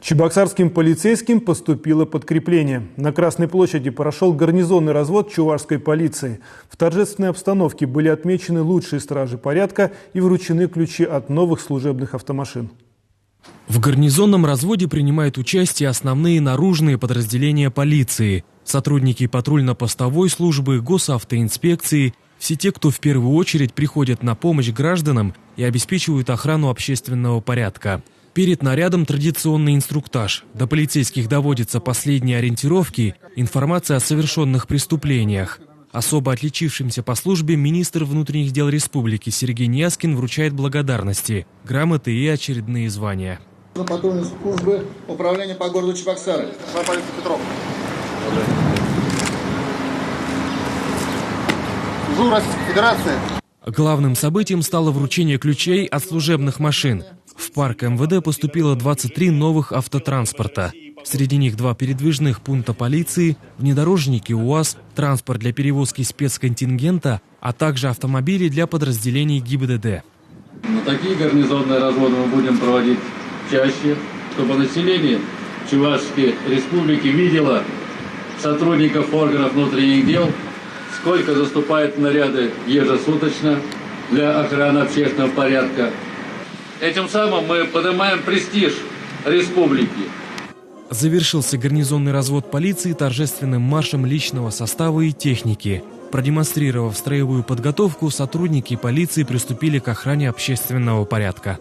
Чебоксарским полицейским поступило подкрепление. На Красной площади прошел гарнизонный развод чувашской полиции. В торжественной обстановке были отмечены лучшие стражи порядка и вручены ключи от новых служебных автомашин. В гарнизонном разводе принимают участие основные наружные подразделения полиции, сотрудники патрульно-постовой службы, госавтоинспекции, все те, кто в первую очередь приходят на помощь гражданам и обеспечивают охрану общественного порядка. Перед нарядом традиционный инструктаж. До полицейских доводятся последние ориентировки, информация о совершенных преступлениях. Особо отличившимся по службе министр внутренних дел республики Сергей Няскин вручает благодарности, грамоты и очередные звания. Патрульной службы управления по городу Чебоксары. Полиция Петров. Служу Российской Федерации. Главным событием стало вручение ключей от служебных машин. В парк МВД поступило 23 новых автотранспорта. Среди них 2 передвижных пункта полиции, внедорожники УАЗ, транспорт для перевозки спецконтингента, а также автомобили для подразделений ГИБДД. Такие гарнизонные разводы мы будем проводить чаще, чтобы население Чувашской республики видело сотрудников органов внутренних дел, сколько заступают наряды ежесуточно для охраны общественного порядка. Этим самым мы поднимаем престиж республики. Завершился гарнизонный развод полиции торжественным маршем личного состава и техники. Продемонстрировав строевую подготовку, сотрудники полиции приступили к охране общественного порядка.